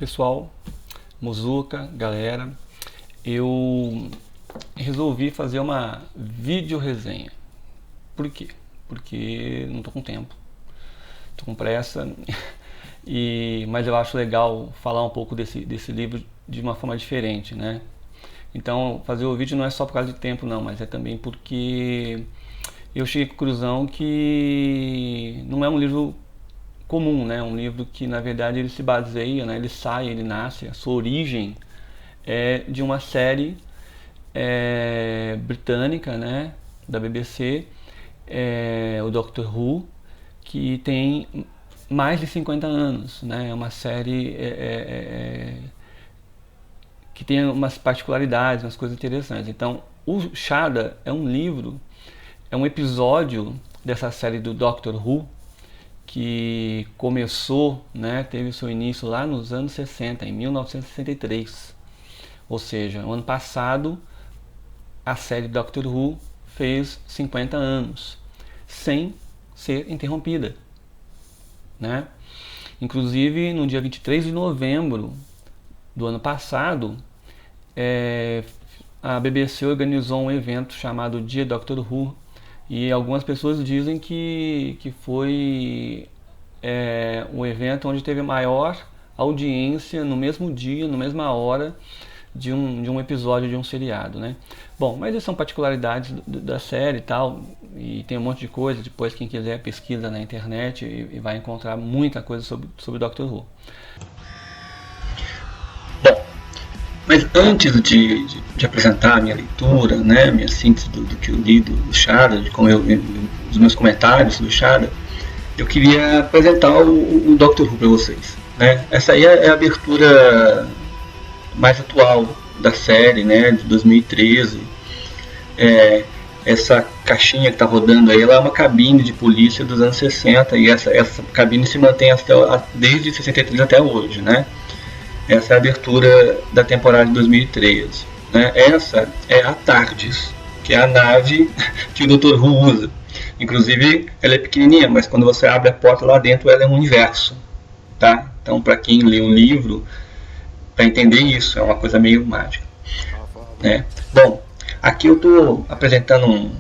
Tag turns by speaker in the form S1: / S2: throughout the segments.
S1: Pessoal, Muzuka, galera, eu resolvi fazer uma vídeo resenha. Por quê? Porque não tô com tempo, tô com pressa, mas eu acho legal falar um pouco desse livro de uma forma diferente, né? Então, fazer o vídeo não é só por causa de tempo não, mas é também porque eu cheguei à conclusão que não é um livro comum, né? Um livro que na verdade ele se baseia, né? Ele nasce, a sua origem é de uma série britânica, né? Da BBC, o Doctor Who, que tem mais de 50 anos, né? É uma série que tem umas particularidades, umas coisas interessantes. Então, o Shada é um livro, é um episódio dessa série do Doctor Who, que começou, né, teve o seu início lá nos anos 60, em 1963. Ou seja, no ano passado, a série Doctor Who fez 50 anos, sem ser interrompida, né? Inclusive, no dia 23 de novembro do ano passado, a BBC organizou um evento chamado Dia Doctor Who, e algumas pessoas dizem que foi um evento onde teve maior audiência no mesmo dia, na mesma hora de um episódio de um seriado, né? Bom, mas essas são particularidades da série e tal, e tem um monte de coisa. Depois, quem quiser, pesquisa na internet e vai encontrar muita coisa sobre Doctor Who.
S2: Bom, mas antes de apresentar a minha leitura, né, minha síntese do que eu li do Shada, de como os meus comentários sobre o Shada, eu queria apresentar o Doctor Who para vocês, né? Essa aí é a abertura mais atual da série, né, de 2013. Essa caixinha que está rodando aí, ela é uma cabine de polícia dos anos 60, e essa cabine se mantém desde 63 até hoje, né? Essa é a abertura da temporada de 2013, né? Essa é a TARDIS, que é a nave que o Dr. Who usa. Inclusive, ela é pequenininha, mas quando você abre a porta lá dentro, ela é um universo, tá? Então, para quem lê o livro, para entender isso, é uma coisa meio mágica, né? Bom, aqui eu estou apresentando um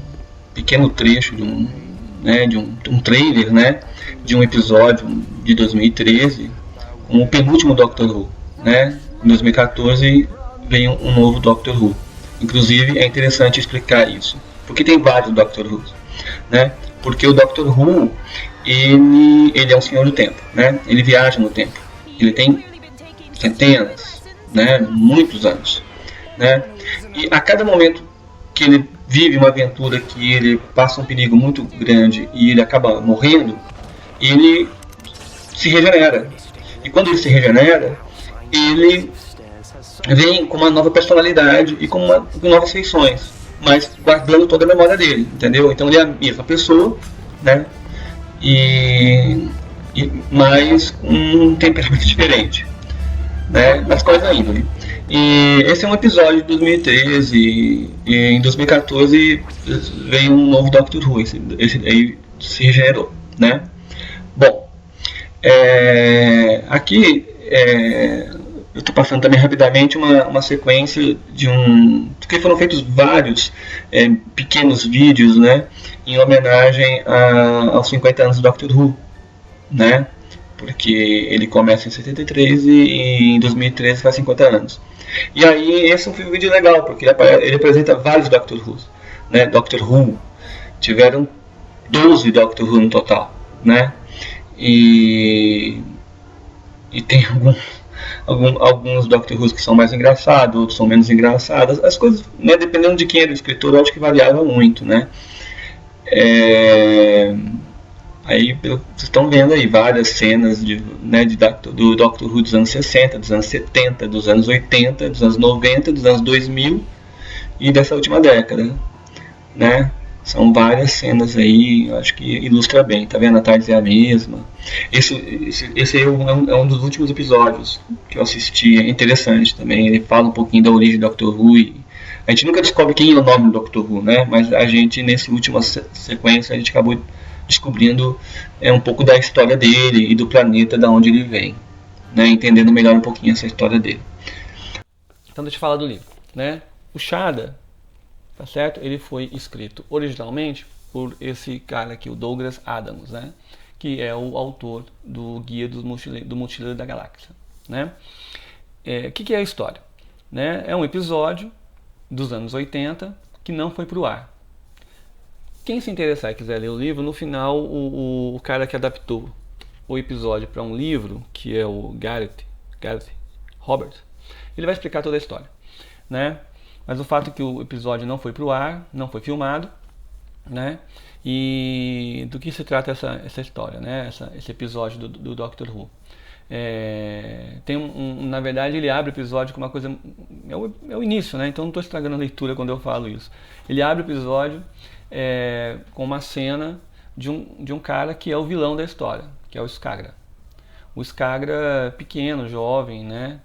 S2: pequeno trecho de um trailer, né, de um episódio de 2013, com o penúltimo Doctor Who, né? Em 2014 veio um novo Doctor Who. Inclusive, é interessante explicar isso, porque tem vários Doctor Who, né? Porque o Doctor Who, ele é um senhor do tempo, né? Ele viaja no tempo. Ele tem centenas, né, muitos anos, né? E a cada momento que ele vive uma aventura que ele passa um perigo muito grande e ele acaba morrendo, ele se regenera. E quando ele se regenera, ele vem com uma nova personalidade e com novas feições, mas guardando toda a memória dele, entendeu? Então ele é a mesma pessoa, né? Mas com um temperamento diferente, né? Mas qual é a índole? E esse é um episódio de 2013, e em 2014 veio um novo Doctor Who, esse aí se regenerou, né? Bom, aqui eu estou passando também rapidamente uma sequência porque foram feitos vários pequenos vídeos, né, em homenagem aos 50 anos do Doctor Who, né? Porque ele começa em 73 e em 2013 faz 50 anos. E aí esse é um vídeo legal, porque ele apresenta vários Doctor Who, né? Doctor Who, tiveram 12 Doctor Who no total, né? E tem alguns Doctor Who que são mais engraçados, outros são menos engraçados. As coisas, né, dependendo de quem era o escritor, eu acho que variava muito, né? Aí vocês estão vendo aí várias cenas do Doctor Who dos anos 60, dos anos 70, dos anos 80, dos anos 90, dos anos 2000 e dessa última década, né? São várias cenas aí, eu acho que ilustra bem. Tá vendo? A tarde é a mesma. Esse é um dos últimos episódios que eu assisti. É interessante também. Ele fala um pouquinho da origem do Doctor Who. A gente nunca descobre quem é o nome do Doctor Who, né? Mas a gente, nessa última sequência, a gente acabou descobrindo um pouco da história dele e do planeta da onde ele vem, né, entendendo melhor um pouquinho essa história dele.
S1: Então deixa eu falar do livro, né? O Shada, tá certo? Ele foi escrito originalmente por esse cara aqui, o Douglas Adams, né? Que é o autor do Guia do Mochileiro da Galáxia, né? O que é a história? Né? É um episódio dos anos 80 que não foi pro ar. Quem se interessar e quiser ler o livro, no final o cara que adaptou o episódio para um livro, que é o Gareth Robert, ele vai explicar toda a história, né? Mas o fato é que o episódio não foi pro ar, não foi filmado, né? E do que se trata essa história, né? Esse episódio do Doctor Who. Na verdade, ele abre o episódio com uma coisa. É o início, né? Então não estou estragando a leitura quando eu falo isso. Ele abre o episódio com uma cena de um cara que é o vilão da história, que é o Skagra. O Skagra, pequeno, jovem, né?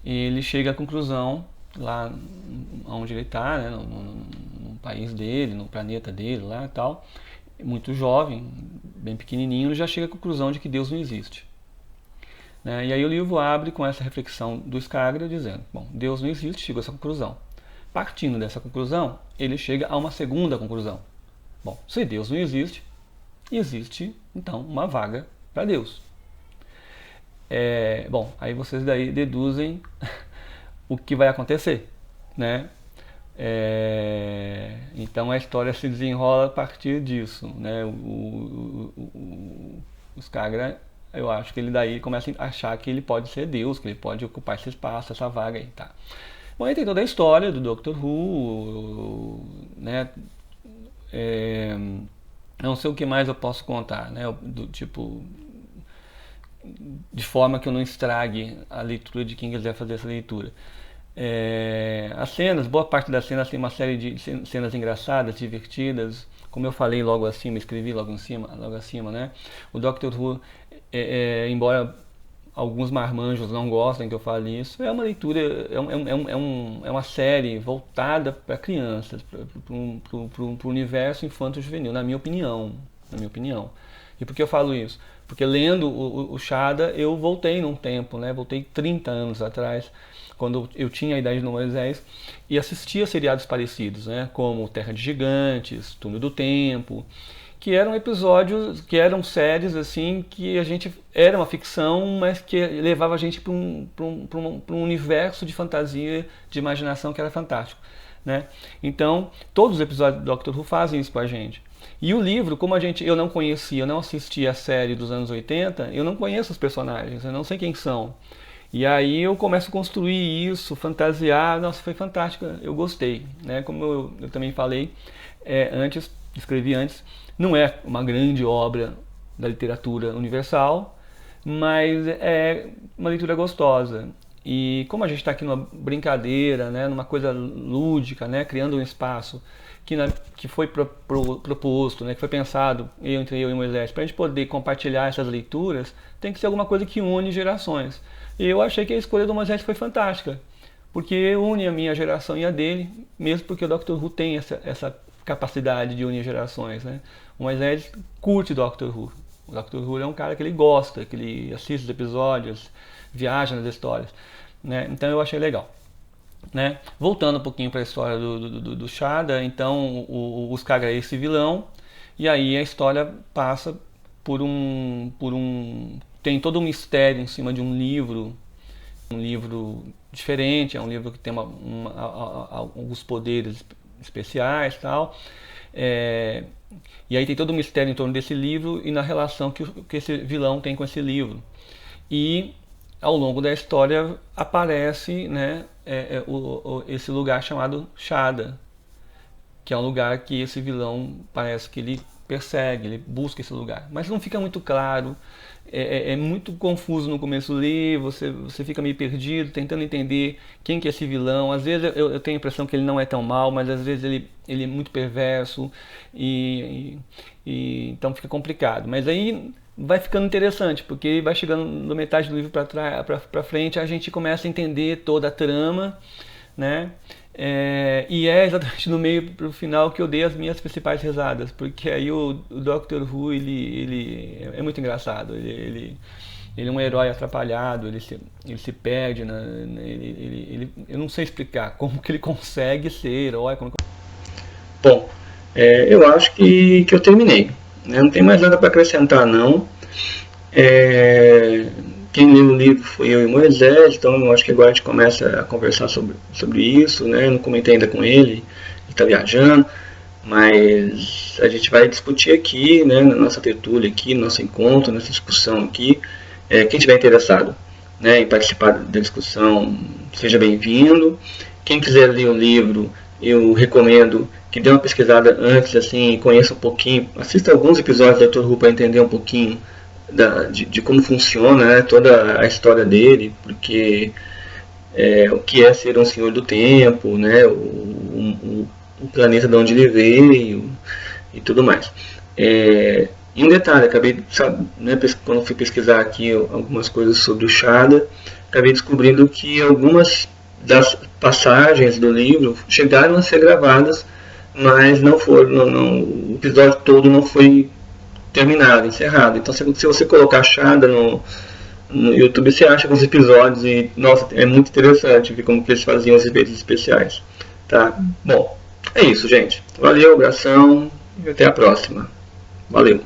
S1: Ele chega à conclusão, lá onde ele está, né? No país dele, no planeta dele, lá e tal, muito jovem, bem pequenininho, ele já chega à conclusão de que Deus não existe. E aí o livro abre com essa reflexão do Skagra dizendo, bom, Deus não existe, chegou a essa conclusão. Partindo dessa conclusão, ele chega a uma segunda conclusão. Bom, se Deus não existe, existe então uma vaga para Deus. Bom, aí vocês daí deduzem o que vai acontecer, né? Então a história se desenrola a partir disso, né? O Skagra, eu acho que ele daí começa a achar que ele pode ser Deus, que ele pode ocupar esse espaço, essa vaga aí, tá? Bom, aí tem toda a história do Doctor Who, né? Não sei o que mais eu posso contar, né? Do tipo, de forma que eu não estrague a leitura de quem quiser fazer essa leitura. As cenas, boa parte das cenas tem uma série de cenas engraçadas, divertidas, como eu falei logo acima, escrevi logo acima, né? O Doctor Who, embora alguns marmanjos não gostem que eu fale isso, é uma leitura, é uma série voltada para crianças, para o universo infanto-juvenil, na minha opinião. E por que eu falo isso? Porque lendo o Shada, eu voltei num tempo, né? Voltei 30 anos atrás, quando eu tinha a idade do Moisés, e assistia seriados parecidos, né? Como Terra de Gigantes, Túnel do Tempo, que eram episódios, que eram séries assim, que a gente era uma ficção, mas que levava a gente para um universo de fantasia, de imaginação que era fantástico, né? Então, todos os episódios do Doctor Who fazem isso com a gente. E o livro, como eu não conhecia, eu não assistia a série dos anos 80, eu não conheço os personagens, eu não sei quem são. E aí eu começo a construir isso, fantasiar, nossa, foi fantástico, eu gostei, né? Como eu também falei escrevi antes, não é uma grande obra da literatura universal, mas é uma leitura gostosa. E como a gente está aqui numa brincadeira, né, numa coisa lúdica, né, criando um espaço que foi proposto, né, que foi pensado entre eu e Moisés, para a gente poder compartilhar essas leituras, tem que ser alguma coisa que une gerações. E eu achei que a escolha do Moisés foi fantástica, porque une a minha geração e a dele, mesmo porque o Doctor Who tem essa capacidade de unir gerações, né? O Moisés curte Doctor Who. O Doctor Who é um cara que ele gosta, que ele assiste os episódios, viaja nas histórias, né? Então eu achei legal, né? Voltando um pouquinho para a história do Shada, então o Skagra é esse vilão, e aí a história passa tem todo um mistério em cima de um livro diferente, é um livro que tem alguns poderes especiais e tal. E aí tem todo um mistério em torno desse livro e na relação que esse vilão tem com esse livro. E ao longo da história aparece, né, esse lugar chamado Shada, que é um lugar que esse vilão parece que ele persegue, ele busca esse lugar. Mas não fica muito claro, é muito confuso no começo do livro, você fica meio perdido, tentando entender quem que é esse vilão. Às vezes eu tenho a impressão que ele não é tão mal, mas às vezes ele é muito perverso, e então fica complicado. Mas aí vai ficando interessante, porque vai chegando na metade do livro para frente, a gente começa a entender toda a trama, né? E é exatamente no meio pro final que eu dei as minhas principais risadas, porque aí o Doctor Who ele é muito engraçado, Ele é um herói atrapalhado, ele se perde, eu não sei explicar como que ele consegue ser herói.
S2: Bom, eu acho que eu terminei, né? Não tem mais nada para acrescentar, não. Quem leu o livro foi eu e Moisés, então eu acho que agora a gente começa a conversar sobre isso, né? Eu não comentei ainda com ele, ele está viajando, mas a gente vai discutir aqui, né, na nossa tertúlia aqui, no nosso encontro, nessa discussão aqui. Quem estiver interessado, né, em participar da discussão, seja bem-vindo. Quem quiser ler o livro, eu recomendo que dê uma pesquisada antes, assim, conheça um pouquinho, assista alguns episódios da Dr. Who para entender um pouquinho de como funciona, né, toda a história dele, porque o que é ser um senhor do tempo, né, o planeta de onde ele veio e tudo mais. E um detalhe, acabei, né, quando fui pesquisar aqui algumas coisas sobre o Shada, acabei descobrindo que algumas das passagens do livro chegaram a ser gravadas, mas não foram, o episódio todo não foi terminado, encerrado. Então, se você colocar Shada no YouTube, você acha alguns episódios e, nossa, é muito interessante ver como que eles faziam os efeitos especiais. Tá? Bom, é isso, gente. Valeu, abração e até a próxima. Valeu.